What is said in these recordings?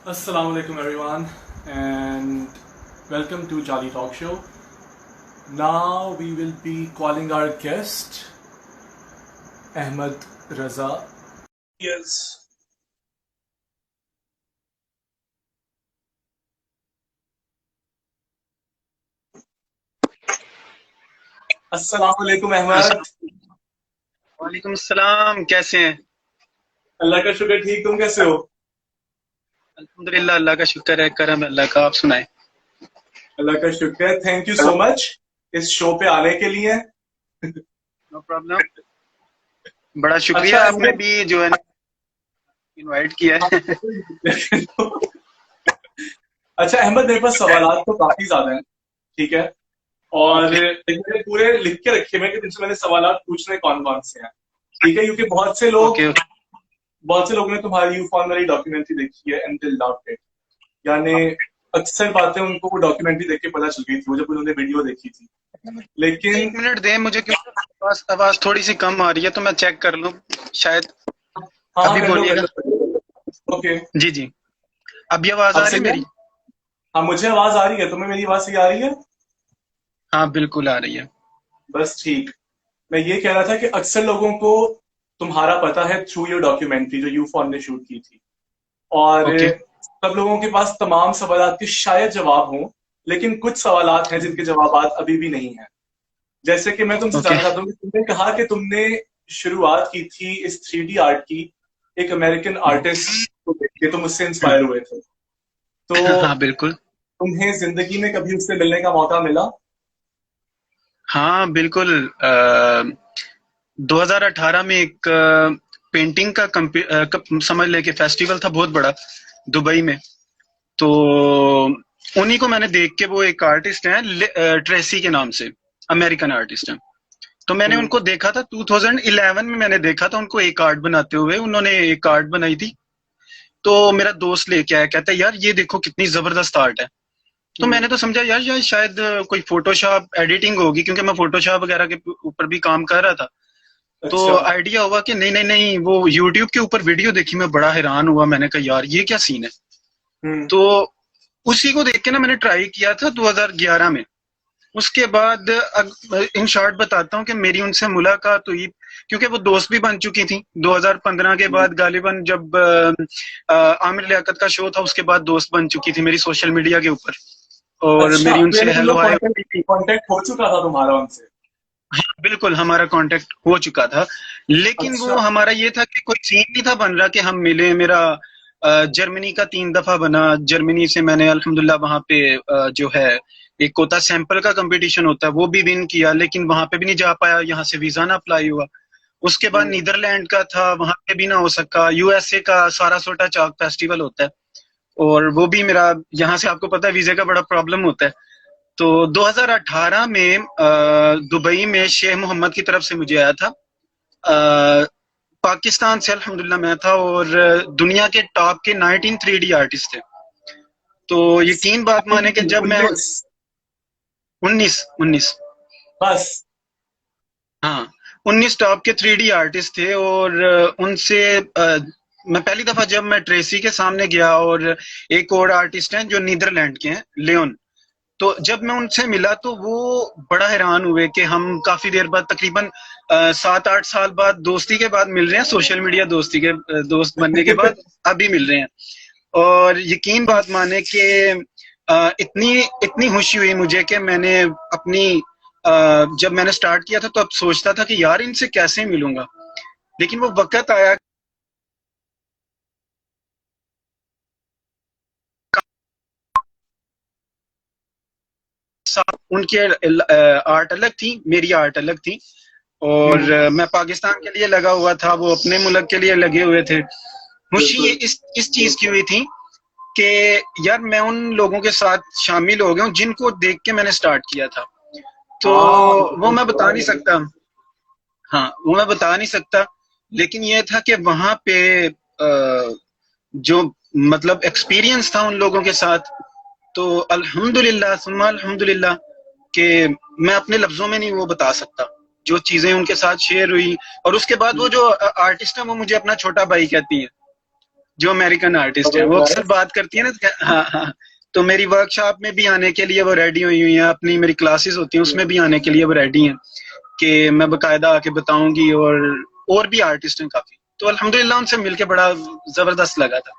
Assalamu alaikum everyone and welcome to Jolly Talk Show. Now we will be calling our guest Ahmed Raza. Yes. Assalamu alaikum Ahmed. वालेकुम सलाम। कैसे हैं? अल्लाह का शुक्र, ठीक। तुम कैसे हो? अल्हम्दुलिल्लाह, अल्लाह का शुक्र है, करम है अल्लाह का। आप सुनाएं। अल्लाह का शुक्र है। थैंक यू सो मच इस शो पे आने के लिए। No problem. बड़ा अच्छा शुक्रिया, आपने अहमद। भी जो है ना इनवाइट किया है। अच्छा अहमद, मेरे पास सवालात तो काफी ज्यादा हैं, ठीक है। और ओके मैंने पूरे लिख के रखे हुए कि तुमसे मैंने सवालात पूछने कौन कौन से हैं, ठीक है। क्योंकि ओके। बहुत से लोगों ने तुम्हारी यूफॉन वाली डॉक्यूमेंट्री देखी है एंड दे लव्ड इट। यानी अक्सर बातें उनको वो डॉक्यूमेंट्री देख के पता चल गई थी, वो जब उन्होंने वीडियो देखी थी। लेकिन एक मिनट दें मुझे, क्योंकि आवाज थोड़ी सी कम आ रही है, तो मैं चेक कर लूं शायद। हाँ हाँ, अभी कर लो कर बोलिएगा। लो। ओके। जी जी, अभी आवाज अब आ रही सही है है। मेरी? हाँ, मुझे आवाज आ रही है। तुम्हें मेरी आवाज सही आ रही है? हाँ बिल्कुल आ रही है। बस ठीक। मैं ये कह रहा था कि अक्सर लोगों को तुम्हारा पता है थ्रू योर डॉक्यूमेंट्री जो यूफॉन ने शूट की थी। और ओके सब लोगों के पास तमाम सवालात के शायद जवाब हों, लेकिन कुछ सवालात हैं जिनके जवाबात अभी भी नहीं है। जैसे कि मैं तुमसे ओके। जानना चाहता हूँ कि तुमने कहा कि तुमने शुरुआत की थी इस 3D आर्ट की एक अमेरिकन आर्टिस्ट को देख के, तुम उससे इंस्पायर हुए थे। तो हाँ बिल्कुल। तुम्हें जिंदगी में कभी उससे मिलने का मौका मिला? हाँ बिल्कुल। 2018 में एक पेंटिंग का समझ लें कि फेस्टिवल था बहुत बड़ा, दुबई में। तो उन्हीं को मैंने देख के, वो एक आर्टिस्ट हैं ट्रेसी के नाम से, अमेरिकन आर्टिस्ट हैं। तो मैंने हम्म। उनको देखा था 2011 में, मैंने देखा था उनको एक आर्ट बनाते हुए। उन्होंने एक आर्ट बनाई थी, तो मेरा दोस्त लेके आया, कहता है यार ये देखो कितनी जबरदस्त आर्ट है। तो हम्म। मैंने तो समझा यार शायद कोई फोटोशॉप एडिटिंग होगी, क्योंकि मैं फोटोशॉप वगैरह के ऊपर भी काम कर रहा था। तो अच्छा। आइडिया हुआ कि नहीं नहीं नहीं, वो यूट्यूब के ऊपर वीडियो देखी, मैं बड़ा हैरान हुआ। मैंने कहा यार ये क्या सीन है। हम्म। तो उसी को देख के ना मैंने ट्राई किया था 2011 में। उसके बाद इन शॉर्ट बताता हूँ कि मेरी उनसे मुलाकात हुई, क्योंकि वो दोस्त भी बन चुकी थी। 2015 के बाद गालिबन जब आमिर लियाकत का शो था, उसके बाद दोस्त बन चुकी थी मेरी सोशल मीडिया के ऊपर, और अच्छा, मेरी तो उनसे यानी तुम हेलो लोग हाय कांटेक्ट होती थी। कांटेक्ट हो चुका था तुम्हारा उनसे? हाँ बिल्कुल, हमारा कांटेक्ट हो चुका था। लेकिन वो अच्छा। हमारा ये था कि कोई सीन नहीं था बन रहा कि हम मिले। मेरा जर्मनी का 3 दफा बना। जर्मनी से मैंने अल्हम्दुलिल्लाह वहां पे जो है एक होता सैंपल का कंपटीशन होता है, वो भी विन किया, लेकिन वहां पे भी नहीं जा पाया, यहाँ से वीजा ना अप्लाई हुआ। उसके बाद हम्म। नीदरलैंड का था, वहां पे भी ना हो सका। यूएसए का सारासोटा चाक फेस्टिवल होता है, और वो भी मेरा, यहाँ से आपको पता है वीजे का बड़ा प्रॉब्लम होता है। तो 2018 में दुबई में शेख मोहम्मद की तरफ से मुझे आया था। पाकिस्तान से अल्हम्दुलिल्लाह मैं था, और दुनिया के टॉप के 19 3D आर्टिस्ट थे। तो यकीन बात माने कि जब मैं 19? 19 19 बस? हाँ 19 टॉप के 3D आर्टिस्ट थे। और उनसे मैं पहली दफा जब मैं ट्रेसी के सामने गया, और एक और आर्टिस्ट हैं जो नीदरलैंड के हैं, लियोन। तो जब मैं उनसे मिला तो वो बड़ा हैरान हुए कि हम काफी देर बाद, तकरीबन 7-8 साल बाद, दोस्ती के बाद मिल रहे हैं, सोशल मीडिया दोस्ती के दोस्त बनने के बाद अभी मिल रहे हैं। और यकीन बात माने कि इतनी इतनी खुशी हुई मुझे कि मैंने अपनी जब मैंने स्टार्ट किया था तो अब सोचता था कि यार इनसे कैसे मिलूंगा, लेकिन वो वक्त आया। उनकी आर्ट अलग थी, मेरी आर्ट अलग थी। और हम्म। मैं पाकिस्तान के लिए लगा हुआ था, वो अपने मुल्क के लिए लगे हुए थे। खुशी बिल्कुल। इस चीज की हुई थी कि यार मैं उन लोगों के साथ शामिल हो गया हूँ जिनको देख के मैंने स्टार्ट किया था। तो हाँ, वो मैं बता नहीं सकता। हाँ वो मैं बता नहीं सकता, लेकिन ये था कि वहां पे जो मतलब एक्सपीरियंस था उन लोगों के साथ, तो अल्हम्दुलिल्लाह सुम्मा अल्हम्दुलिल्लाह कि मैं अपने लफ्जों में नहीं वो बता सकता जो चीजें उनके साथ शेयर हुई। और उसके बाद वो जो आर्टिस्ट है वो मुझे अपना छोटा भाई कहती है। जो अमेरिकन आर्टिस्ट है, वो अक्सर बात करती है ना। हाँ हाँ, तो मेरी वर्कशॉप में भी आने के लिए वो रेडी हुई हुई है, अपनी मेरी क्लासेस होती हैं उसमें भी आने के लिए वो रेडी हैं कि मैं बकायदा आके बताऊंगी। और भी आर्टिस्ट हैं काफी, तो अल्हम्दुलिल्लाह उनसे मिलके बड़ा जबरदस्त लगा था।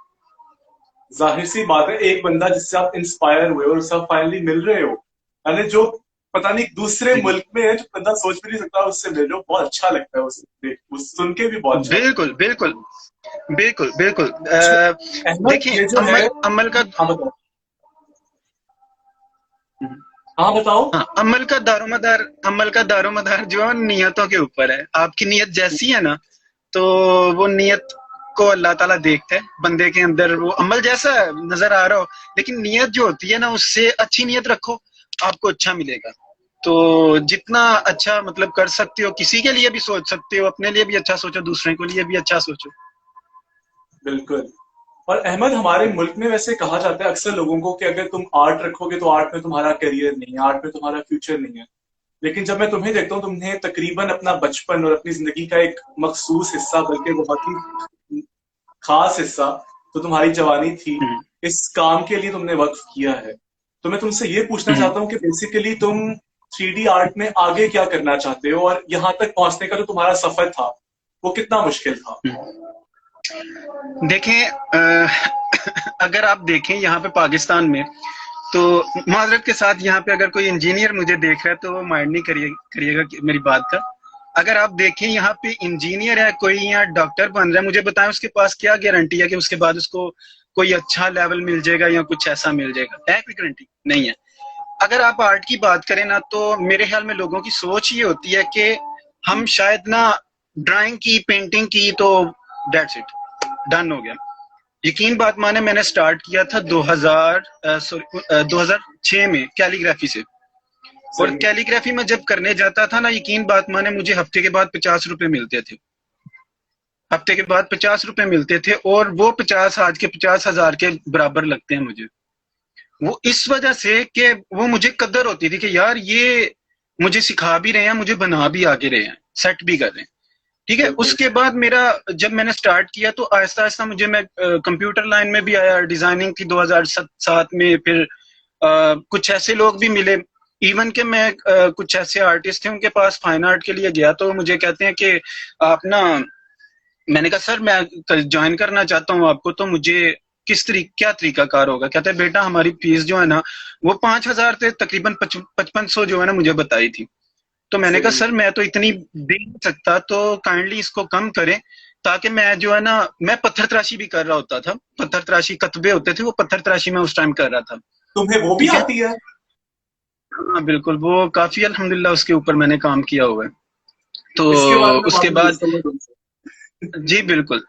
जाहिर सी बात है, एक बंदा जिससे आप इंस्पायर हुए और उससे आप फाइनली मिल रहे हो, यानी जो पता नहीं दूसरे जी मुल्क में है, जो बंदा सोच भी नहीं सकता, उससे मिल रहे हो, बहुत अच्छा लगता है उस सुन के भी बहुत अच्छा लगता बिल्कुल बिल्कुल बिल्कुल बिल्कुल। है। अच्छा, अहमद देखिए, ये जो है, अमल अमल का हाँ बताओ, हाँ बताओ। हाँ, अमल का दारोमदार जो है नियतों के ऊपर है। आपकी नियत जैसी है ना, तो वो नियत को अल्लाह ताला देखता है। बंदे के अंदर वो अमल जैसा नजर आ रहा हो, लेकिन नियत जो होती है ना, उससे अच्छी नियत रखो, आपको अच्छा मिलेगा। तो जितना अच्छा मतलब कर सकते हो, किसी के लिए भी सोच सकते हो, अपने लिए भी अच्छा सोचो, दूसरे के लिए भी अच्छा सोचो। बिल्कुल। और अहमद, हमारे मुल्क में वैसे कहा जाता है अक्सर लोगों को कि अगर तुम आर्ट रखोगे तो आर्ट में तुम्हारा करियर नहीं है, आर्ट में तुम्हारा फ्यूचर नहीं है। लेकिन जब मैं तुम्हें देखता हूँ, तुमने तकरीबन अपना बचपन और अपनी जिंदगी का एक मखसूस हिस्सा, बल्कि बहुत ही खास हिस्सा, तो तुम्हारी जवानी थी, हम्म, इस काम के लिए तुमने वक्फ किया है। तो मैं तुमसे ये पूछना हम्म, चाहता हूँ कि बेसिकली तुम 3D आर्ट में आगे क्या करना चाहते हो, और यहाँ तक पहुंचने का जो तुम्हारा सफर था वो कितना मुश्किल था। देखें, अगर आप देखें यहाँ पे पाकिस्तान में, तो माजरत के साथ यहाँ पे अगर कोई इंजीनियर मुझे देख रहा है तो वो माइंड नहीं करिएगा मेरी बात का। अगर आप देखें यहाँ पे इंजीनियर है कोई, यहाँ डॉक्टर बन रहा है, मुझे बताएं उसके पास क्या गारंटी है कि उसके बाद उसको कोई अच्छा लेवल मिल जाएगा या कुछ ऐसा मिल जाएगा? है कोई गारंटी? नहीं है। अगर आप आर्ट की बात करें ना, तो मेरे ख्याल में लोगों की सोच ये होती है कि हम शायद ना ड्राइंग की, पेंटिंग की, तो डेट्स इट, डन हो गया। यकीन बात माने, मैंने स्टार्ट किया था 2006 में कैलीग्राफी से। और सही है। कैलीग्राफी में जब करने जाता था ना, यकीन बात माने, मुझे हफ्ते के बाद 50 रुपए मिलते थे। हफ्ते के बाद 50 रुपए मिलते थे, और वो 50 आज के 50,000 के बराबर लगते हैं मुझे। वो इस वजह से कि वो मुझे कदर होती थी कि यार ये मुझे सिखा भी रहे हैं, मुझे बना भी आगे रहे हैं, सेट भी कर रहे हैं। ठीक है। बिल्कुल। उसके बाद मेरा, जब मैंने स्टार्ट किया तो आहिस्ता आहिस्ता मैं कंप्यूटर लाइन में भी आया, डिजाइनिंग की 2007 में। फिर कुछ ऐसे लोग भी मिले, इवन के मैं कुछ ऐसे आर्टिस्ट थे, उनके पास फाइन आर्ट के लिए गया, तो मुझे कहते हैं कि आप ना, मैंने कहा सर मैं ज्वाइन करना चाहता हूँ आपको, तो मुझे क्या तरीका कार होगा? कहते हैं बेटा हमारी फीस जो है ना वो 5,000 से तकरीबन 5500 जो है ना मुझे बताई थी। तो मैंने कहा सही है। सर मैं तो इतनी दे नहीं सकता, तो काइंडली इसको कम करें, ताकि मैं जो है ना, मैं पत्थर तराशी भी कर रहा होता था, पत्थर तराशी कतबे होते थे, वो पत्थर तराशी मैं उस टाइम कर रहा था। तुम्हें वो भी ठीक है। आती है? हाँ बिल्कुल, वो काफी अल्हम्दुलिल्लाह उसके ऊपर मैंने काम किया हुआ है। तो इसके बारे में उसके मालूम बाद, पूछता हूँ मैं तुमसे। जी बिल्कुल,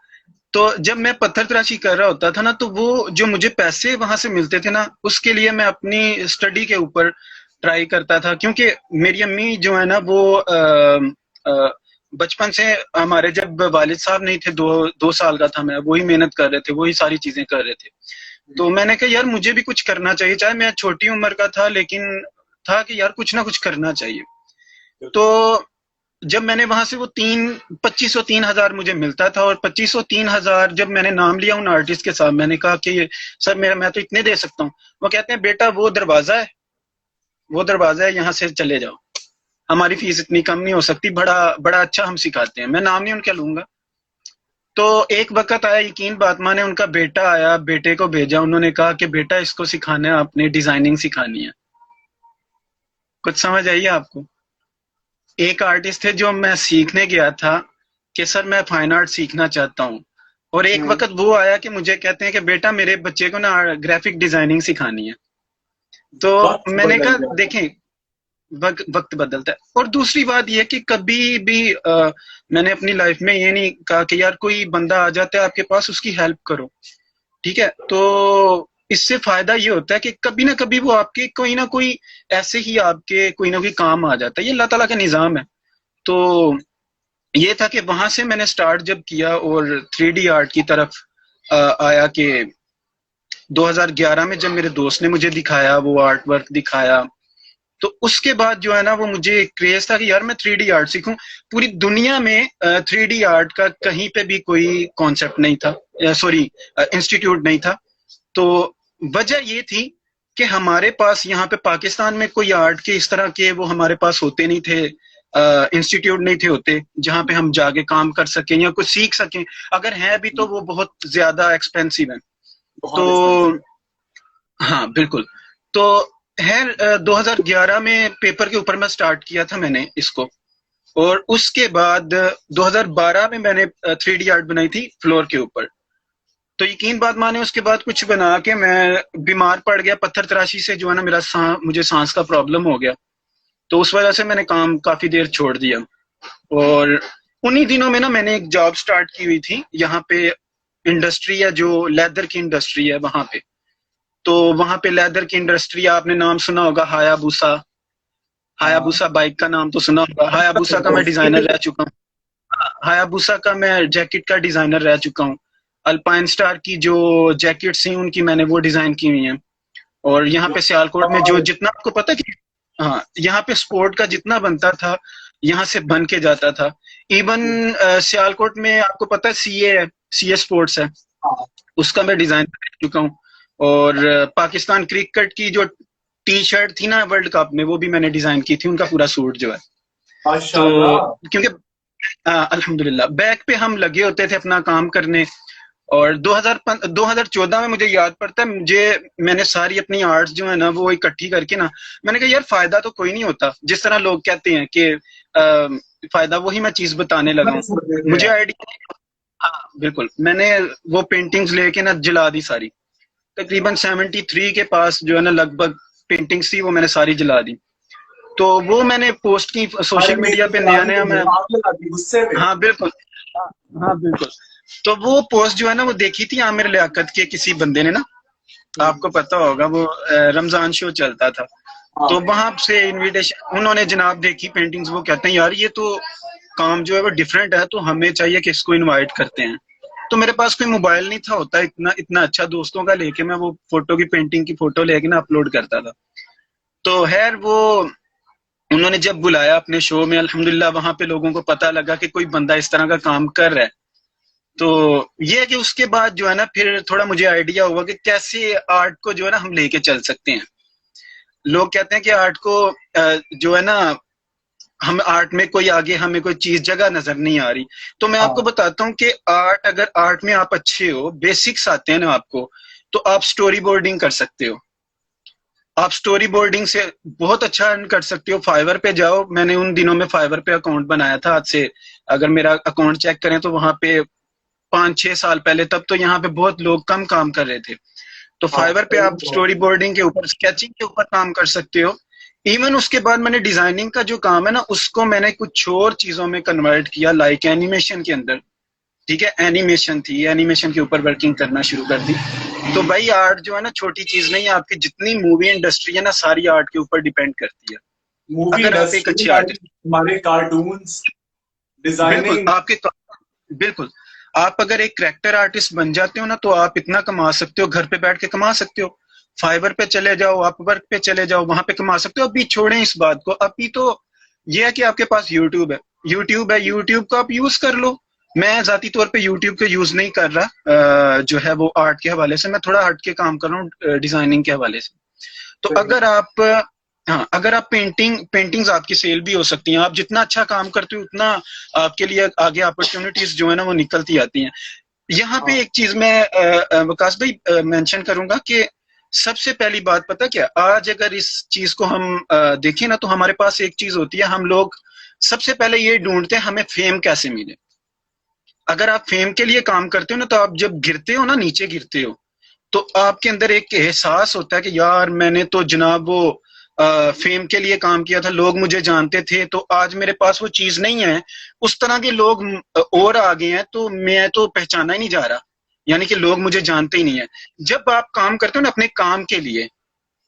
तो जब मैं पत्थर तराशी कर रहा होता था ना, तो वो जो मुझे पैसे वहां से मिलते थे ना, उसके लिए मैं अपनी स्टडी के ऊपर ट्राई करता था, क्योंकि मेरी अम्मी जो है ना वो बचपन से, हमारे जब वालिद साहब नहीं थे, 2 साल का था मैं, वही मेहनत कर रहे थे, वही सारी चीजें कर रहे थे। तो मैंने कहा यार मुझे भी कुछ करना चाहिए, चाहे मैं छोटी उम्र का था, लेकिन था कि यार कुछ ना कुछ करना चाहिए। तो जब मैंने वहां से वो 2503 हजार मुझे मिलता था, और 2503 हजार जब मैंने नाम लिया उन आर्टिस्ट के साथ, मैंने कहा कि सर मेरा, मैं तो इतने दे सकता हूँ। वो कहते हैं बेटा वो दरवाजा है, वो दरवाजा है, यहाँ से चले जाओ, हमारी फीस इतनी कम नहीं हो सकती, बड़ा बड़ा अच्छा हम सिखाते हैं। मैं नाम नहीं उनका लूंगा। तो एक वक्त आया, यकीन बात माने, उनका बेटा आया, बेटे को भेजा, उन्होंने कहा कि बेटा इसको सिखाना है, आपने डिजाइनिंग सिखानी है। कुछ समझ आई है आपको? एक आर्टिस्ट थे जो मैं सीखने गया था कि सर मैं फाइन आर्ट सीखना चाहता हूँ, और एक हम्म। वक्त वो आया कि मुझे कहते हैं कि बेटा मेरे बच्चे को ना ग्राफिक डिजाइनिंग सिखानी है। तो वक्त मैंने बदल कहा गया। देखें, वक्त बदलता है। और दूसरी बात यह कि कभी भी मैंने अपनी लाइफ में ये नहीं कहा कि यार कोई बंदा आ जाता है आपके पास, उसकी हेल्प करो। ठीक है। तो इससे फायदा ये होता है कि कभी ना कभी वो आपके कोई ना कोई, ऐसे ही आपके कोई ना कोई काम आ जाता है। ये अल्लाह ताला का निजाम है। तो ये था कि वहां से मैंने स्टार्ट जब किया, और 3D आर्ट की तरफ आया कि 2011 में जब मेरे दोस्त ने मुझे दिखाया, वो आर्ट वर्क दिखाया, तो उसके बाद जो है ना वो मुझे क्रेज था कि यार मैं 3D आर्ट सीखूं। पूरी दुनिया में 3D आर्ट का कहीं पे भी कोई कॉन्सेप्ट नहीं था, सॉरी इंस्टीट्यूट नहीं था। तो वजह ये थी कि हमारे पास यहाँ पे पाकिस्तान में कोई आर्ट के इस तरह के वो हमारे पास होते नहीं थे, इंस्टीट्यूट नहीं थे होते जहाँ पे हम जाके काम कर सकें या कुछ सीख सकें। अगर है भी तो वो बहुत ज्यादा एक्सपेंसिव है। बहुत तो expensive। हाँ बिल्कुल। तो है 2011 में पेपर के ऊपर मैं स्टार्ट किया था मैंने इसको, और उसके बाद 2012 में मैंने 3D आर्ट बनाई थी फ्लोर के ऊपर। तो यकीन बात माने उसके बाद कुछ बना के मैं बीमार पड़ गया, पत्थर तराशी से जो है ना मुझे सांस का प्रॉब्लम हो गया। तो उस वजह से मैंने काम काफी देर छोड़ दिया। और उन्हीं दिनों में ना मैंने एक जॉब स्टार्ट की हुई थी यहाँ पे, इंडस्ट्री है जो लेदर की इंडस्ट्री है वहां पे। तो वहां पे लेदर की इंडस्ट्री, आपने नाम सुना होगा हायाबुसा। हाँ। हायाबुसा बाइक का नाम तो सुना होगा। हायाबुसा का मैं डिजाइनर रह चुका हूँ। हायाबुसा का मैं जैकेट का डिजाइनर रह चुका हूँ। अल्पाइन स्टार की जो जैकेट्स हैं उनकी मैंने वो डिजाइन की हुई हैं। और यहाँ पे सियालकोट में जो जितना आपको पता है कि हाँ यहाँ पे स्पोर्ट का जितना बनता था यहाँ से बन के जाता था। इवन सियालकोट में आपको पता है सीए है, सीए स्पोर्ट्स है, हाँ, उसका मैं डिजाइन कर चुका हूँ। और पाकिस्तान क्रिकेट की जो टी शर्ट थी ना वर्ल्ड कप में, वो भी मैंने डिजाइन की थी, उनका पूरा सूट जो है। तो माशाल्लाह। क्योंकि अल्हम्दुलिल्लाह बैक पे हम लगे होते थे अपना काम करने। और 2014 में मुझे याद पड़ता है, मैंने सारी अपनी आर्ट्स जो है ना वो इकट्ठी करके ना, मैंने कहा यार फायदा तो कोई नहीं होता, जिस तरह लोग कहते हैं कि फायदा, वही मैं चीज बताने लगा मैंने हूँ। छोड़ देते मुझे हैं। आइडिया, हाँ बिल्कुल, मैंने वो पेंटिंग्स लेके ना जला दी सारी। तकरीबन 73 के पास जो है ना लगभग पेंटिंग्स थी, वो मैंने सारी जला दी। तो वो मैंने पोस्ट की भाई सोशल मीडिया मेरी पे, जला नया दी नया तुमने, मैं, आग लगा दी गुस्से में। हाँ बिल्कुल, हाँ बिल्कुल। तो वो पोस्ट जो है ना वो देखी थी आमिर लियाकत के किसी बंदे ने ना, हम्म, आपको पता होगा वो रमजान शो चलता था। तो हाँ। वहां से इनविटेशन उन्होंने जनाब देखी पेंटिंग्स, वो कहते हैं यार ये तो काम जो है वो डिफरेंट है, तो हमें चाहिए कि इसको इनवाइट करते हैं। तो मेरे पास कोई मोबाइल नहीं था होता इतना इतना अच्छा दोस्तों का लेके मैं वो फोटो की पेंटिंग की फोटो लेके ना अपलोड करता था। तो खैर वो उन्होंने जब बुलाया अपने शो में, अल्हम्दुलिल्लाह वहां पे लोगों को पता लगा कि कोई बंदा इस तरह का काम कर रहा है। तो ये है कि उसके बाद जो है ना फिर थोड़ा मुझे आइडिया हुआ कि कैसे आर्ट को जो है ना हम लेके चल सकते हैं। लोग कहते हैं कि आर्ट को जो है ना, हम आर्ट में कोई आगे हमें कोई चीज जगह नजर नहीं आ रही। तो मैं आपको हाँ, बताता हूँ कि अगर आर्ट में आप अच्छे हो, बेसिक्स आते हैं ना आपको, तो आप स्टोरी बोर्डिंग कर सकते हो। आप स्टोरी बोर्डिंग से बहुत अच्छा अर्न कर सकते हो। फाइवर पे जाओ, मैंने उन दिनों में फाइवर पे अकाउंट बनाया था। आज से अगर मेरा अकाउंट चेक करें तो वहां पे 5-6 साल पहले, तब तो यहाँ पे बहुत लोग कम काम कर रहे थे। तो हाँ, फाइवर पे वही आप तो। स्टोरी बोर्डिंग के ऊपर, स्केचिंग के ऊपर काम कर सकते हो। इवन उसके बाद मैंने डिजाइनिंग का जो काम है ना उसको मैंने कुछ और चीजों में कन्वर्ट किया, लाइक एनिमेशन के अंदर। ठीक है, एनिमेशन थी, एनिमेशन के ऊपर वर्किंग करना शुरू कर दी। तो भाई आर्ट जो है ना छोटी चीज नहीं है, आपकी जितनी मूवी इंडस्ट्री है ना सारी आर्ट के ऊपर डिपेंड करती है। मूवी अगर आप एक इंडस्ट्री, अच्छी आर्टिस्ट, हमारे कार्टून्स, बिल्कुल डिजाइनिंग। बिल्कुल, आप अगर एक करेक्टर आर्टिस्ट बन जाते हो ना तो आप इतना कमा सकते हो, घर पे बैठ के कमा सकते हो। फाइवर पे चले जाओ, अपवर्क पे चले जाओ, वहां पे कमा सकते हो। अभी छोड़ें इस बात को, अभी तो ये है कि आपके पास यूट्यूब है, यूट्यूब को आप यूज कर लो। मैं जाती तौर पे यूट्यूब को यूज नहीं कर रहा, जो है वो आर्ट के हवाले से मैं थोड़ा हट के काम कर रहा हूँ, डिजाइनिंग के हवाले से। तो अगर आप, हाँ अगर आप पेंटिंग्स आपकी सेल भी हो सकती हैं। आप जितना अच्छा काम करते हो उतना आपके लिए आगे अपॉर्चुनिटीज जो है ना वो निकलती आती हैं। यहाँ पे हाँ, एक चीज मैं वकास भाई मेंशन करूंगा कि सबसे पहली बात पता क्या, आज अगर इस चीज को हम देखें ना तो हमारे पास एक चीज होती है, हम लोग सबसे पहले ये ढूंढते हैं हमें फेम कैसे मिले। अगर आप फेम के लिए काम करते हो ना तो आप जब गिरते हो ना, नीचे गिरते हो, तो आपके अंदर एक एहसास होता है कि यार मैंने तो जनाब वो फेम के लिए काम किया था, लोग मुझे जानते थे, तो आज मेरे पास वो चीज नहीं है। उस तरह के लोग और आ गए हैं, तो मैं तो पहचाना ही नहीं जा रहा, यानी कि लोग मुझे जानते ही नहीं है। जब आप काम करते हो ना अपने काम के लिए,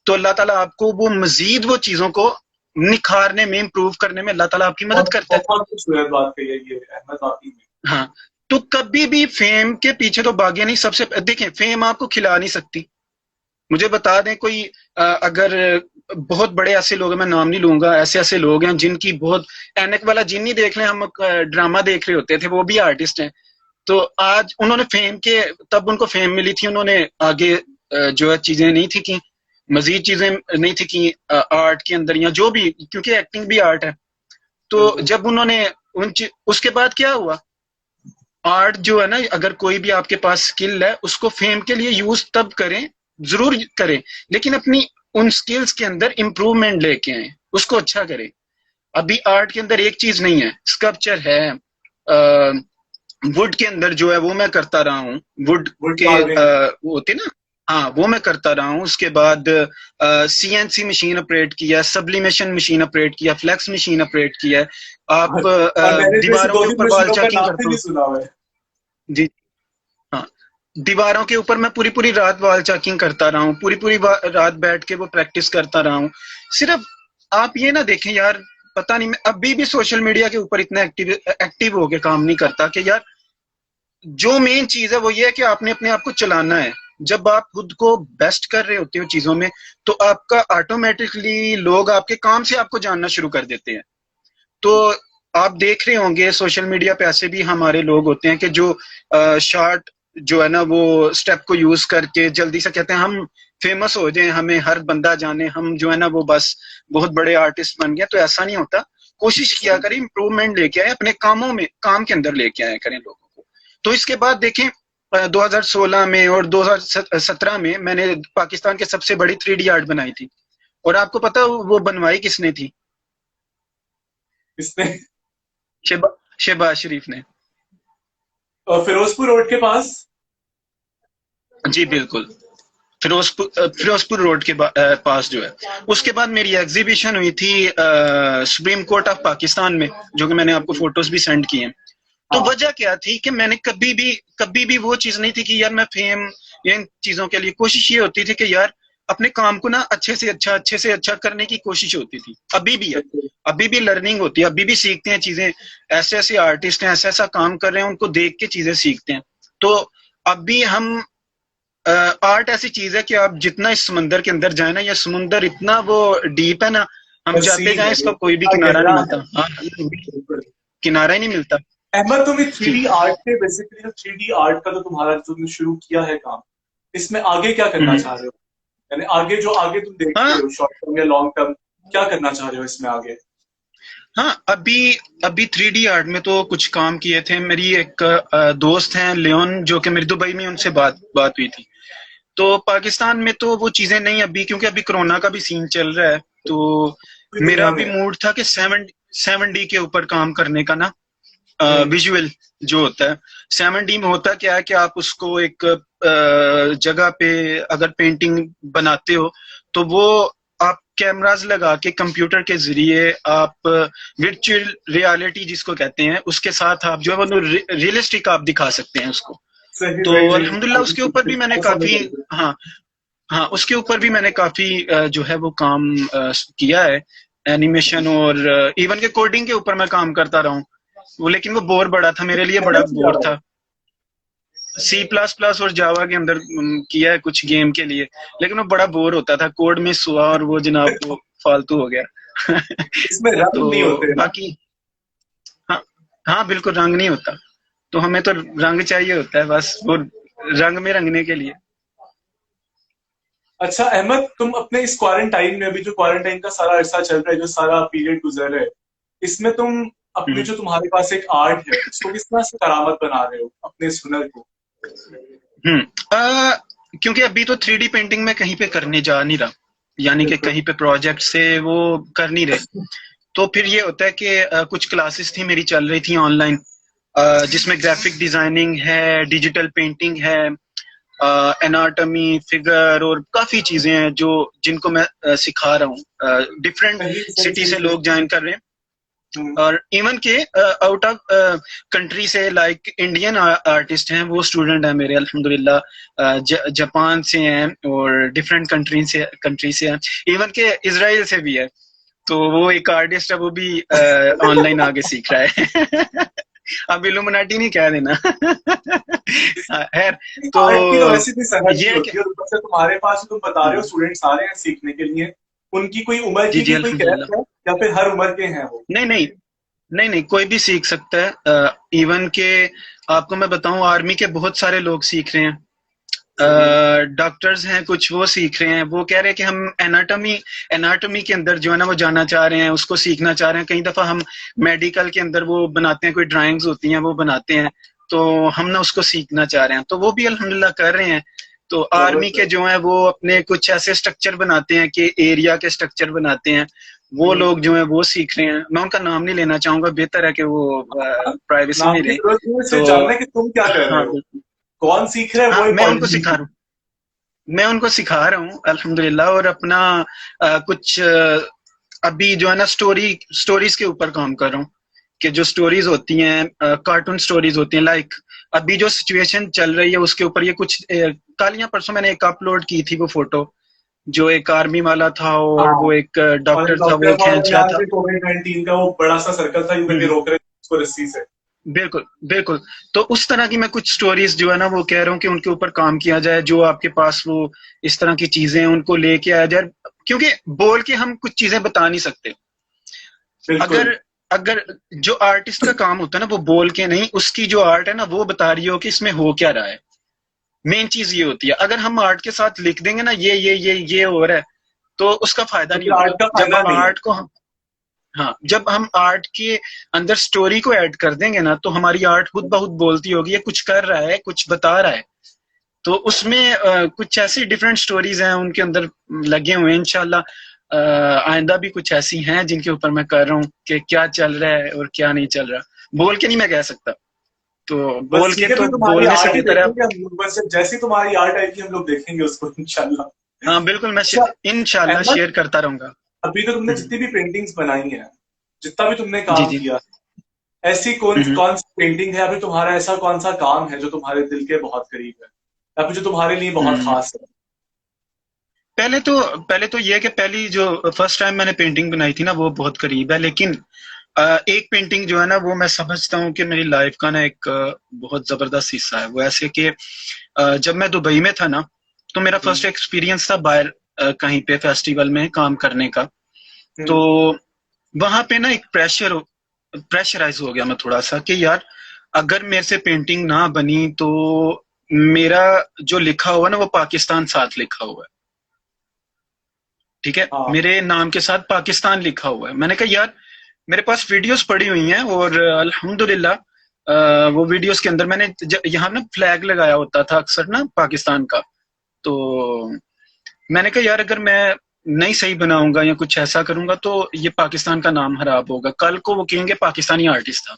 तो अल्लाह ताला आपको वो मजीद वो चीजों को निखारने में, इम्प्रूव करने में अल्लाह ताला आपकी मदद बहुत करता है। बहुत खूबसूरत बात कही है ये अहमद, वाकई में। हाँ, तो कभी भी फेम के पीछे तो भागे नहीं। सबसे देखें, फेम आपको खिला नहीं सकती। मुझे बता दें कोई अगर बहुत बड़े ऐसे लोग हैं, मैं नाम नहीं लूंगा, ऐसे ऐसे लोग हैं जिनकी बहुत, एनक वाला जिन नहीं देख रहे, हम ड्रामा देख रहे होते थे, वो भी आर्टिस्ट हैं। तो आज उन्होंने फेम के, तब उनको फेम मिली थी, उन्होंने आगे जो है चीजें नहीं थी की, मजीद चीजें नहीं थी कि आर्ट के अंदर या जो भी, क्योंकि एक्टिंग भी आर्ट है। तो जब उन्होंने उसके बाद क्या हुआ, आर्ट जो है ना, अगर कोई भी आपके पास स्किल है, उसको फेम के लिए यूज तब करें, जरूर करें, लेकिन अपनी उन स्किल्स के अंदर इम्प्रूवमेंट लेके आए, उसको अच्छा करें। अभी आर्ट के अंदर एक चीज नहीं है, स्कल्पचर है, वुड के अंदर जो है वो मैं करता रहा हूँ, वुड के वो होते ना, हाँ वो मैं करता रहा हूँ। उसके बाद सीएनसी मशीन ऑपरेट किया, सब्लिमेशन मशीन ऑपरेट किया, फ्लेक्स मशीन ऑपरेट किया। आप दीवारों के ऊपर वॉल चेकिंग करते हो जी, हाँ, दीवारों के ऊपर मैं पूरी पूरी रात वॉल चेकिंग करता रहा हूँ, पूरी पूरी रात बैठ के वो प्रैक्टिस करता रहा हूँ। सिर्फ आप ये ना देखें यार, पता नहीं, मैं अभी भी सोशल मीडिया के ऊपर इतना एक्टिव होके काम नहीं करता कि यार, जो मेन चीज है वो ये है कि आपने अपने आप को चलाना है। जब आप खुद को बेस्ट कर रहे होते हो चीजों में, तो आपका ऑटोमेटिकली लोग आपके काम से आपको जानना शुरू कर देते हैं। तो आप देख रहे होंगे सोशल मीडिया पे ऐसे भी हमारे लोग होते हैं कि जो शॉर्ट जो है ना, वो स्टेप को यूज करके जल्दी से कहते हैं हम फेमस हो जाएं, हमें हर बंदा जाने, हम जो है ना वो बस बहुत बड़े आर्टिस्ट बन गए। तो ऐसा नहीं होता, कोशिश किया करें, इम्प्रूवमेंट लेके आए अपने कामों में, काम के अंदर लेके आए करें लोगों को। तो इसके बाद देखें 2016 में और 2017 में मैंने पाकिस्तान के सबसे बड़ी 3D आर्ट बनाई थी, और आपको पता वो बनवाई किसने थी? किसने? शहबाज शरीफ ने। फिरोजपुर रोड के पास? जी बिल्कुल, फिरोजपुर रोड के पास जो है। उसके बाद मेरी एग्जीबिशन हुई थी सुप्रीम कोर्ट ऑफ पाकिस्तान में, जो कि मैंने आपको फोटोज भी सेंड किए हैं। तो वजह क्या थी कि मैंने कभी भी वो चीज नहीं थी कि यार मैं फेम, इन चीजों के लिए कोशिश ये होती थी कि यार अपने काम को ना अच्छे से अच्छा करने की कोशिश होती थी। अभी भी है, अभी भी लर्निंग होती है, अभी भी सीखते हैं चीजें। ऐसे ऐसे आर्टिस्ट हैं, ऐसा ऐसा काम कर रहे हैं, उनको देख के चीजें सीखते हैं। तो अभी हम आर्ट ऐसी चीज है कि आप जितना इस समंदर के अंदर जाए ना, ये समुंदर इतना वो डीप है ना, हम जाते जाए इसका कोई भी किनारा नहीं मिलता। हाँ, किनारा ही नहीं मिलता। अहमद, तुम 3D आर्ट पे बेसिकली, 3D आर्ट का तो तुम्हारा जो तुमने शुरू किया है काम, इसमें आगे क्या करना चाह रहे हो? यानी आगे जो आगे तुम देख रहे हो, शॉर्ट टर्म या लॉन्ग टर्म, क्या करना चाह रहे हो इसमें आगे? हाँ, अभी 3D आर्ट में तो कुछ काम किए थे। मेरी एक दोस्त हैं लियोन, जो कि मेरी दुबई में उनसे बात हुई थी। तो पाकिस्तान में तो वो चीजें नहीं अभी, क्योंकि अभी कोरोना का भी सीन चल रहा है। तो मेरा भी मूड था कि 7D के ऊपर काम करने का ना, विजुअल जो होता है 7D में, होता क्या है कि आप उसको एक जगह पे अगर पेंटिंग बनाते हो, तो वो आप कैमरास लगा के कंप्यूटर के जरिए आप वर्चुअल रियलिटी जिसको कहते हैं, उसके साथ आप जो है वो रियलिस्टिक आप दिखा सकते हैं उसको। तो अल्हम्दुलिल्लाह उसके ऊपर भी मैंने काफी, हाँ उसके ऊपर भी मैंने काफी जो है वो काम किया है। एनिमेशन और इवन के कोडिंग के ऊपर मैं काम करता रहा हूँ वो, लेकिन वो बोर बड़ा था मेरे लिए, बड़ा बोर था। C++ और जावा के अंदर किया है कुछ गेम के लिए, लेकिन वो बड़ा बोर होता था, कोड में सुआ और वो जनाब वो फालतू हो गया। इसमें रंग तो नहीं होते बाकी हाँ, हाँ बिल्कुल रंग नहीं होता। तो हमें तो रंग चाहिए होता है, बस वो रंग में रंगने के लिए। अच्छा अहमद, तुम अपने इस क्वारंटाइन में, अभी जो क्वारंटाइन का सारा अरसा चल रहा है, जो सारा पीरियड गुजर रहा है, इसमें तुम अपने जो तुम्हारे पास एक आर्ट है, उसको किस तरह से करामत बना रहे हो, अपने इस हुनर को? क्योंकि अभी तो 3D पेंटिंग में कहीं पे करने जा नहीं रहा, यानी कि कहीं पे प्रोजेक्ट से वो कर नहीं रहे। तो फिर ये होता है कि कुछ क्लासेस थी मेरी चल रही थी ऑनलाइन, जिसमें ग्राफिक डिजाइनिंग है, डिजिटल पेंटिंग है, एनाटॉमी, फिगर और काफी चीजें हैं जो जिनको मैं सिखा रहा हूँ। डिफरेंट सिटी से लोग ज्वाइन कर रहे हैं, और इवन के आउट ऑफ कंट्री से, लाइक इंडियन आर्टिस्ट हैं, वो स्टूडेंट हैं मेरे अल्हम्दुलिल्लाह। जापान से हैं और डिफरेंट कंट्री से हैं, इवन के इजराइल से भी है। तो वो एक आर्टिस्ट है, वो भी ऑनलाइन आगे सीख रहा है। अब इल्यूमिनाटी नहीं कह देना। खैर, तो आर्ट की तो वैसे भी सहज ये होती है, ऊपर से तुम्हारे पास तुम बता रहे हो स्टूडेंट्स आ रहे हैं सीखने के लिए, उनकी कोई उम्र जी की जी भी कोई कैद अल्हम्दुलिल्लाह। है, या फिर हर उम्र के हैं वो? नहीं नहीं, नहीं नहीं, कोई भी सीख सकता है। इवन के आपको मैं बताऊं, आर्मी के बहुत सारे लोग सीख रहे हैं। हम्म। डॉक्टर्स हैं कुछ, वो सीख रहे हैं। वो कह रहे हैं कि हम एनाटॉमी एनाटॉमी के अंदर जो है ना वो जाना चाह रहे हैं, उसको सीखना चाह रहे हैं। कई दफा हम मेडिकल के अंदर वो बनाते हैं, कोई ड्राइंग्स होती हैं वो बनाते हैं, तो हम ना उसको सीखना चाह रहे हैं, तो वो भी अल्हम्दुलिल्लाह कर रहे हैं। तो आर्मी के जबरदस्त। जो है वो अपने कुछ ऐसे स्ट्रक्चर बनाते हैं कि एरिया के स्ट्रक्चर बनाते हैं, वो हम्म। लोग जो है वो सीख रहे हैं। मैं उनका नाम नहीं लेना चाहूंगा, बेहतर है कि वो प्राइवेसी नाम में की रहें। जरूरत नहीं है, तो सिर्फ जानना है कि तुम क्या कर रहे हाँ हो, बिल्कुल। कौन सीख रहा है वो हाँ इंपॉर्टेंट है। मैं उनको सिखा रहा हूँ अल्हम्दुलिल्लाह। और अपना कुछ अभी जो है ना स्टोरीज के ऊपर काम कर रहा हूँ, कि जो स्टोरीज होती हैं, कार्टून स्टोरीज होती हैं, लाइक अभी जो सिचुएशन चल रही है उसके ऊपर। ये कुछ कल या परसों मैंने एक अपलोड की थी वो फोटो, जो एक आर्मी वाला था और हाँ, वो एक और एक डॉक्टर था, डॉक्टर वो था, और खींच रहा यहाँ था। से कोविड-19 का वो बड़ा सा सर्कल था, यूं करके हम्म, रोक रहे थे उसको रस्सी से। बिल्कुल बिल्कुल। तो उस तरह की मैं कुछ स्टोरीज जो है ना वो कह रहा हूँ कि उनके ऊपर काम किया जाए। जो आपके पास वो इस तरह की चीजें हैं उनको लेके आया जाए, क्योंकि बोल के हम कुछ चीजें बता नहीं सकते। बिल्कुल। अगर अगर जो आर्टिस्ट का काम होता है ना वो बोल के नहीं, उसकी जो आर्ट है ना वो बता रही हो कि इसमें हो क्या रहा है। मेन चीज ये होती है। अगर हम आर्ट के साथ लिख देंगे ना ये हो रहा है, तो उसका फायदा तो नहीं फिर आर्ट होगा। का जब फायदा नहीं है। आर्ट को हम हाँ, जब हम आर्ट के अंदर स्टोरी को ऐड कर देंगे ना, तो हमारी आर्ट खुद ब खुद बोलती होगी ये कुछ कर रहा है, कुछ बता रहा है। तो उसमें कुछ ऐसी डिफरेंट स्टोरीज हैं उनके अंदर लगे हुए हैं। इंशाल्लाह आइंदा भी कुछ ऐसी हैं जिनके ऊपर मैं कर रहा हूँ कि क्या चल रहा है और क्या नहीं चल रहा। बोल के नहीं मैं कह सकता, तो बस बोल के ठीक है, तो फिर तुम्हारी बोलने से आर्ट ही बेहतर है। देखेंगे हम लोग, बस जैसी तुम्हारी आर्ट आएगी हम लोग देखेंगे उसको इंशाल्लाह। हाँ बिल्कुल, मैं अच्छा इंशाल्लाह अहमद, शेयर करता रहूंगा। अभी तो तुमने जितनी भी पेंटिंग्स बनाई हैं, जितना भी तुमने जी काम जी। किया, ऐसी कौन हम्म। कौन सी पेंटिंग है, अभी तुम्हारा ऐसा कौन सा काम है जो तुम्हारे दिल के बहुत करीब है, या फिर जो तुम्हारे लिए बहुत हम्म। खास है? पहले तो ये है कि पहली जो फर्स्ट टाइम मैंने पेंटिंग बनाई थी ना वो बहुत करीब है। लेकिन एक पेंटिंग जो है ना वो मैं समझता हूँ कि मेरी लाइफ का ना एक बहुत जबरदस्त हिस्सा है। वो ऐसे कि जब मैं दुबई में था ना, तो मेरा हम्म। फर्स्ट एक्सपीरियंस था बाहर कहीं पे फेस्टिवल में काम करने का। तो हम्म। वहां पे ना एक प्रेशराइज हो गया मैं थोड़ा सा, कि यार अगर मेरे से पेंटिंग ना बनी तो मेरा जो लिखा हुआ ना वो पाकिस्तान साथ लिखा हुआ है। ठीक है, हाँ। मेरे नाम के साथ पाकिस्तान लिखा हुआ है। मैंने कहा यार मेरे पास वीडियोस पड़ी हुई हैं, और अल्हम्दुलिल्लाह वो वीडियोस के अंदर मैंने यहाँ ना फ्लैग लगाया होता था अक्सर ना पाकिस्तान का। तो मैंने कहा यार अगर मैं नहीं सही बनाऊंगा या कुछ ऐसा करूंगा तो ये पाकिस्तान का नाम खराब होगा, कल को वो कहेंगे पाकिस्तानी आर्टिस्ट था।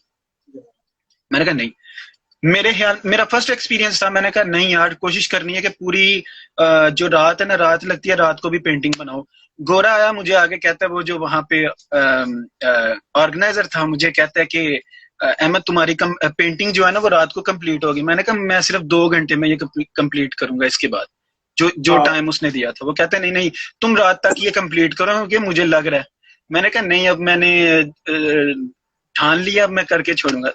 मैंने कहा नहीं, मेरा फर्स्ट एक्सपीरियंस था। मैंने कहा नहीं यार, कोशिश करनी है कि पूरी जो रात है ना, रात लगती है, रात को भी पेंटिंग बनाओ। गोरा आया मुझे आगे, कहता है वो जो वहां पे ऑर्गेनाइजर था, मुझे कहता है कि अहमद तुम्हारी पेंटिंग जो है ना वो रात को कंप्लीट होगी। मैंने कहा मैं सिर्फ 2 घंटे में ये कंप्लीट करूंगा इसके बाद। जो हाँ। टाइम उसने दिया था, वो कहते नहीं नहीं तुम रात तक ये कंप्लीट करो क्योंकि मुझे लग रहा है। मैंने कहा नहीं, अब मैंने ठान लिया, अब मैं करके छोड़ूंगा।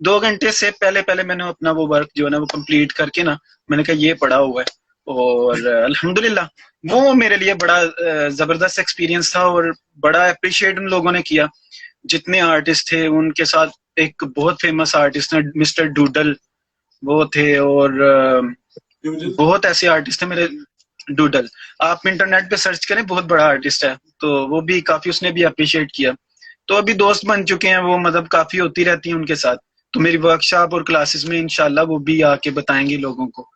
2 घंटे से पहले पहले मैंने अपना वो वर्क जो है ना वो कंप्लीट करके ना, मैंने कहा ये पड़ा हुआ है। और अल्हम्दुलिल्लाह वो मेरे लिए बड़ा जबरदस्त एक्सपीरियंस था, और बड़ा अप्रिशिएट उन लोगों ने किया जितने आर्टिस्ट थे उनके साथ। एक बहुत फेमस आर्टिस्ट है मिस्टर डूडल, वो थे। और यूजुअल। बहुत ऐसे आर्टिस्ट थे मेरे। डूडल, आप इंटरनेट पे सर्च करें, बहुत बड़ा आर्टिस्ट है। तो वो भी काफी, उसने भी अप्रिशिएट किया। तो अभी दोस्त बन चुके हैं वो, मतलब काफी होती रहती है उनके साथ। तो मेरी वर्कशॉप और क्लासेस में इंशाल्लाह वो भी आके बताएंगे लोगों को।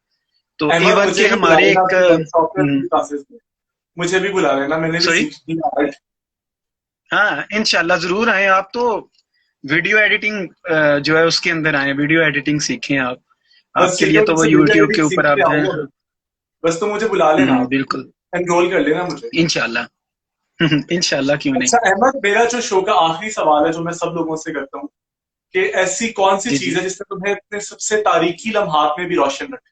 तो अहमद, इवन मुझे के भी बुला हमारे लेना एक अपनी वर्कशॉप में, अपनी क्लासेस में। मुझे भी बुला लेना, मैंने भी सॉरी, सीखनी है आर्ट। हाँ इंशाल्लाह जरूर आए आप। तो वीडियो एडिटिंग जो है उसके अंदर आए, वीडियो एडिटिंग सीखें आप। बस आपके ठीक है, लिए तो वो मुझसे वीडियो यूट्यूब के एडिटिंग सीख ऊपर के आप हैं। आऊंगा। बस तुम मुझे बुला लेना, बिल्कुल, एनरोल कर लेना मुझे। इंशाल्लाह। इंशाल्लाह, क्यों नहीं। अच्छा अहमद, मेरा जो शो का आखिरी सवाल है जो मैं सब लोगों से करता हूँ, कि ऐसी कौन सी जी चीज जी। है जिसने तुम्हें अपने सबसे तारीखी लम्हात में भी रोशन रखा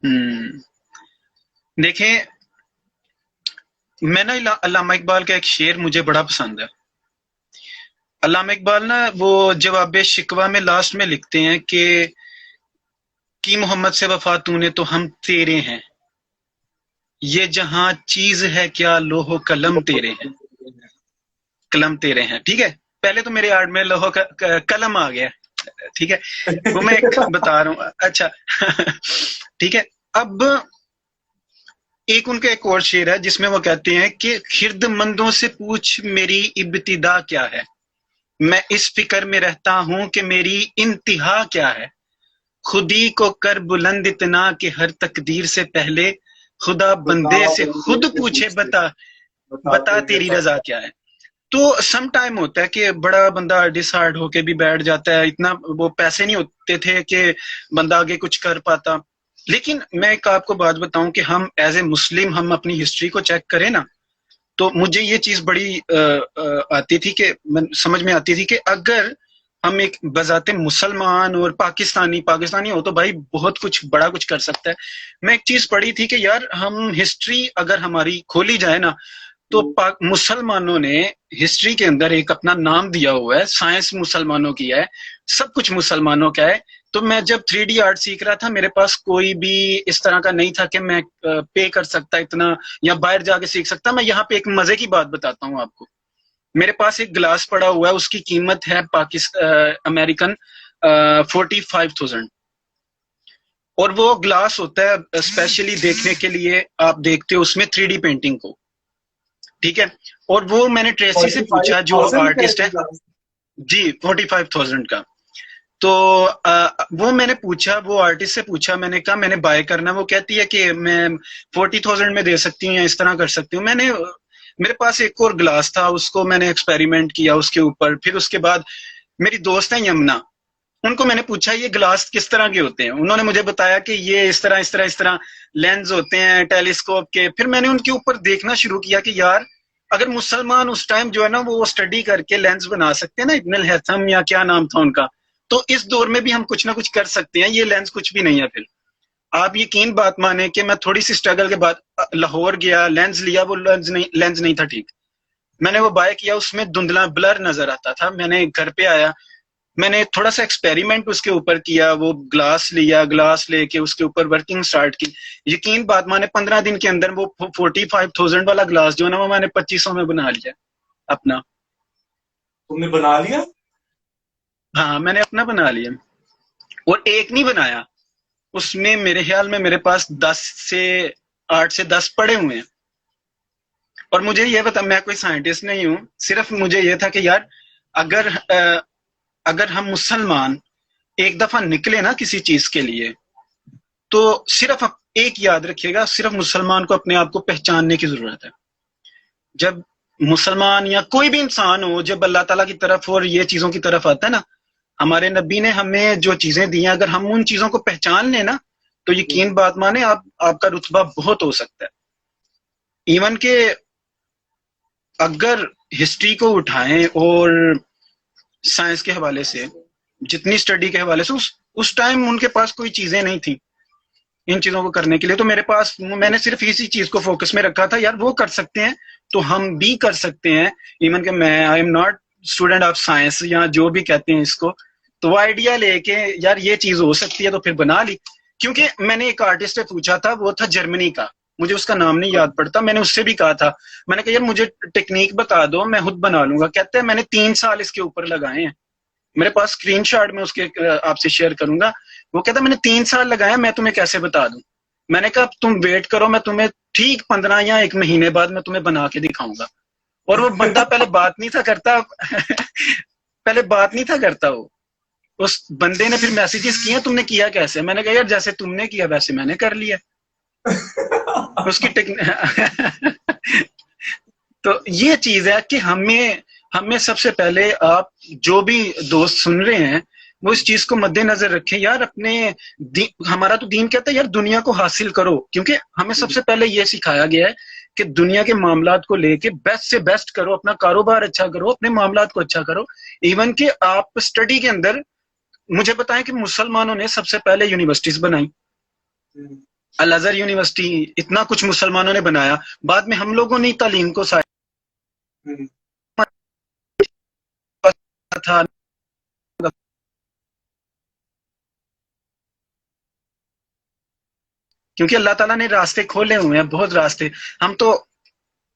हम्म, देखें, मैं ना अल्लामा इकबाल का एक शेर मुझे बड़ा पसंद है। अल्लामा इकबाल ना वो जवाब शिकवा में लास्ट में लिखते हैं कि मोहम्मद से वफा तूने तो हम तेरे हैं। ये जहां चीज है क्या, लोहो कलम तेरे हैं, कलम तेरे हैं। ठीक है, पहले तो मेरे यार्ड में लोहो कलम आ गया। ठीक है, वो मैं एक बता रहा हूँ। अच्छा ठीक है। अब एक उनका एक और शेर है जिसमें वो कहते हैं कि खिर्दमंदों से पूछ मेरी इब्तिदा क्या है, मैं इस फिक्र में रहता हूं कि मेरी इंतहा क्या है, खुदी को कर बुलंद इतना कि हर तकदीर से पहले खुदा बता बंदे से बंदे खुद से पूछे, पूछे, बता बता बता तेरी तेरी रजा रजा क्या। क्या है। तो सम टाइम होता है कि बड़ा बंदा डिसहार्ड होके भी बैठ जाता है, इतना वो पैसे नहीं होते थे कि बंदा आगे कुछ कर पाता। लेकिन मैं एक आपको बात बताऊं कि हम एज ए मुस्लिम हम अपनी हिस्ट्री को चेक करें ना, तो मुझे ये चीज बड़ी आती थी कि समझ में आती थी कि अगर हम एक बजाते मुसलमान और पाकिस्तानी पाकिस्तानी हो तो भाई बहुत कुछ बड़ा कुछ कर सकता है। मैं एक चीज पढ़ी थी कि यार हम हिस्ट्री अगर हमारी खोली जाए ना, तो मुसलमानों ने हिस्ट्री के अंदर एक अपना नाम दिया हुआ है, साइंस मुसलमानों की है, सब कुछ मुसलमानों का है। तो मैं जब 3D आर्ट सीख रहा था, मेरे पास कोई भी इस तरह का नहीं था कि मैं पे कर सकता इतना या बाहर जाके सीख सकता। मैं यहाँ पे एक मजे की बात बताता हूँ आपको। मेरे पास एक ग्लास पड़ा हुआ है, उसकी कीमत है पाकिस्तान अमेरिकन 45,000। और वो ग्लास होता है स्पेशली देखने के लिए, आप देखते हो उसमें 3D पेंटिंग को। ठीक है, और वो मैंने ट्रेसी से फोर्टी फाइव पूछा जो थाउजेंड का आर्टिस्ट है। है। जी 45,000 का। तो वो मैंने पूछा, वो आर्टिस्ट से पूछा, मैंने कहा मैंने बाय करना। वो कहती है कि मैं 40,000 में दे सकती हूँ या इस तरह कर सकती हूँ। मैंने मेरे पास एक और ग्लास था, उसको मैंने एक्सपेरिमेंट किया उसके ऊपर। फिर उसके बाद मेरी दोस्त है यमुना, उनको मैंने पूछा ये ग्लास किस तरह के होते हैं। उन्होंने मुझे बताया कि ये इस तरह इस तरह इस तरह लेंस होते हैं टेलीस्कोप के। फिर मैंने उनके ऊपर देखना शुरू किया कि यार अगर मुसलमान उस टाइम जो है ना वो स्टडी करके लेंस बना सकते हैं ना, इब्न हैथम या क्या नाम था उनका, तो इस दौर में भी हम कुछ ना कुछ कर सकते हैं। ये लेंस कुछ भी नहीं है। फिर आप यकीन बात माने कि मैं थोड़ी सी स्ट्रगल के बाद लाहौर गया, लेंस लिया, वो लेंस नहीं था ठीक। मैंने वो बाय किया, उसमें धुंधला ब्लर नजर आता था। मैंने घर पे आया, मैंने थोड़ा सा एक्सपेरिमेंट उसके ऊपर किया, वो ग्लास लिया, ग्लास लेके उसके ऊपर वर्किंग स्टार्ट की। यकीन बात माने 15 दिन के अंदर वो 45,000 वाला ग्लास जो है ना वो मैंने 2500 में बना लिया अपना। तुमने बना लिया? हाँ मैंने अपना बना लिया। और एक नहीं बनाया, उसमें मेरे ख्याल में मेरे पास 8 से 10 पड़े हुए हैं। और मुझे ये बता, मैं कोई साइंटिस्ट नहीं हूँ, सिर्फ मुझे ये था कि यार अगर अगर हम मुसलमान एक दफा निकले ना किसी चीज के लिए, तो सिर्फ एक याद रखिएगा, सिर्फ मुसलमान को अपने आप को पहचानने की जरूरत है। जब मुसलमान या कोई भी इंसान हो जब अल्लाह ताला की तरफ और ये चीजों की तरफ आता है ना, हमारे नबी ने हमें जो चीजें दी हैं, अगर हम उन चीजों को पहचान लें ना, तो यकीन बात माने आपका रुतबा बहुत हो सकता है। इवन के अगर हिस्ट्री को उठाएं और साइंस के हवाले से, जितनी स्टडी के हवाले से, उस टाइम उनके पास कोई चीजें नहीं थी इन चीजों को करने के लिए। तो मेरे पास, मैंने सिर्फ इसी चीज को फोकस में रखा था, यार वो कर सकते हैं तो हम भी कर सकते हैं। इवन के मैं I am not student of science या जो भी कहते हैं इसको, तो वो आइडिया लेके यार ये चीज हो सकती है तो फिर बना ली। क्योंकि मैंने एक आर्टिस्ट से पूछा था, वो था जर्मनी का, मुझे उसका नाम नहीं याद पड़ता। मैंने उससे भी कहा था, मैंने कहा यार मुझे टेक्निक बता दो, मैं खुद बना लूंगा। कहते हैं मैंने 3 साल इसके ऊपर लगाए हैं। मेरे पास स्क्रीनशॉट में उसके आपसे शेयर करूंगा। वो कहता मैंने 3 साल लगाया, मैं तुम्हें कैसे बता दूं। मैंने कहा तुम वेट करो, मैं तुम्हें ठीक 15 या 1 महीने बाद मैं तुम्हें बना के दिखाऊंगा। और वो बंदा पहले बात नहीं था करता पहले बात नहीं था करता वो। उस बंदे ने फिर मैसेजेस किए, तुमने किया कैसे। मैंने कहा यार जैसे तुमने किया वैसे मैंने कर लिया। उसकी टेक्निक तो ये चीज है कि हमें हमें सबसे पहले, आप जो भी दोस्त सुन रहे हैं वो इस चीज को मद्देनजर रखें यार। हमारा तो दीन कहता है यार दुनिया को हासिल करो, क्योंकि हमें सबसे पहले ये सिखाया गया है कि दुनिया के मामलात को लेके बेस्ट से बेस्ट करो, अपना कारोबार अच्छा करो, अपने मामलात को अच्छा करो। इवन कि आप स्टडी के अंदर मुझे बताएं कि मुसलमानों ने सबसे पहले यूनिवर्सिटीज बनाई, अल अजहर यूनिवर्सिटी, इतना कुछ मुसलमानों ने बनाया। बाद में हम लोगों ने तालीम को था क्योंकि अल्लाह ताला ने रास्ते खोले हुए हैं, बहुत रास्ते। हम तो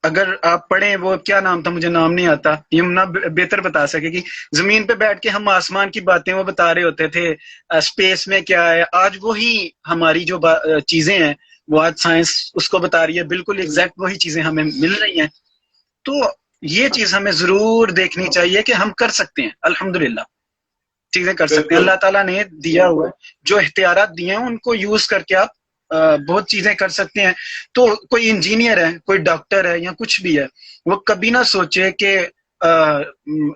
अगर आप पढ़ें, वो क्या नाम था, मुझे नाम नहीं आता, यमुना बेहतर बता सकेगी, जमीन पे बैठ के हम आसमान की बातें वो बता रहे होते थे, स्पेस में क्या है। आज वही हमारी जो चीजें हैं वो आज साइंस उसको बता रही है, बिल्कुल एग्जैक्ट वही चीजें हमें मिल रही हैं। तो ये चीज हमें जरूर देखनी चाहिए कि हम कर सकते हैं, अल्हम्दुलिल्लाह चीजें कर सकते हैं। अल्लाह ताला ने दिया हुआ है, जो इख्तियारात दिए हैं उनको यूज करके आप बहुत चीजें कर सकते हैं। तो कोई इंजीनियर है, कोई डॉक्टर है या कुछ भी है, वो कभी ना सोचे कि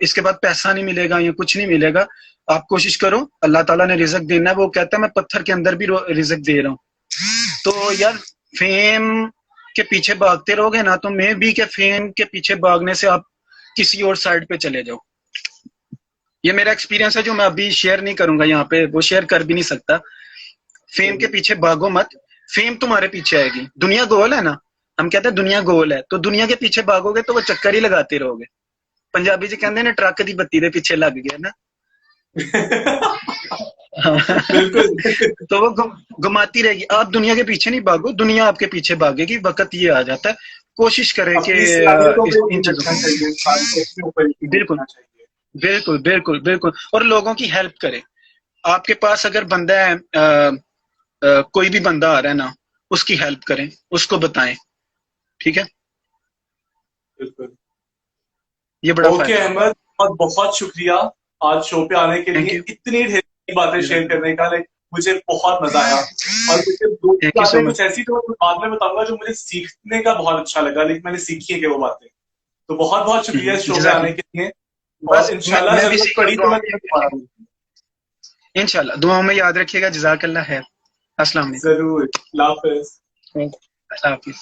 इसके बाद पैसा नहीं मिलेगा या कुछ नहीं मिलेगा। आप कोशिश करो, अल्लाह ताला ने रिज़्क देना है। वो कहता है मैं पत्थर के अंदर भी रिज़्क दे रहा हूँ। तो यार फेम के पीछे भागते रहोगे ना, तो मे बी के फेम के पीछे भागने से आप किसी और साइड पे चले जाओ। ये मेरा एक्सपीरियंस है जो मैं अभी शेयर नहीं करूंगा यहाँ पे, वो शेयर कर भी नहीं सकता। फेम के पीछे भागो मत, फेम तुम्हारे पीछे आएगी। दुनिया गोल है ना, हम कहते हैं दुनिया गोल है, तो दुनिया के पीछे भागोगे तो वो चक्कर ही लगाते रहोगे। पंजाबी जी कहते हैं ट्रक दी बत्ती दे पीछे लग गया ना। बिल्कुल। तो वो घुमाती रहेगी। आप दुनिया के पीछे नहीं भागो, दुनिया आपके पीछे भागेगी। वक्त ये आ जाता है, कोशिश करें कि अपनी सलाहियतों पे इन यकीन रखना चाहिए, इंसान को अपने ऊपर यकीन बिल्कुल रखना चाहिए। बिल्कुल बिल्कुल बिल्कुल, और लोगों की हेल्प करें। आपके पास अगर बंदा है, कोई भी बंदा आ रहा है ना, उसकी हेल्प करें, उसको बताएं, ठीक है। बिल्कुल। ये बड़ा ओके फायदा। अहमद, बहुत बहुत शुक्रिया आज शो पे आने के थैंक लिए, यू, इतनी ढेर सारी बातें शेयर करने का। लाइक मुझे बहुत मजा आया, और मुझे दो थैंक यू सो बातें कुछ मच। ऐसी तो मैं बाद में बताऊंगा जो मुझे सीखने का बहुत अच्छा लगा, लेकिन मैंने सीखी है कि वो बातें। तो बहुत बहुत शुक्रिया इस शो पे आने जज़ाकल्लाह। के लिए, और बस इंशाल्लाह मैं भी जरूरत सीखा हूँ, पड़ी तो दुआओं मैं में तुम्हें याद दोबारा रखिएगा। मिलूंगा। इंशाल्लाह दुआओं में याद रखिएगा। जज़ाकल्लाह है। अस्सलाम वालेकुम। जरूर। अल्लाह हाफिज। अल्लाह हाफिज।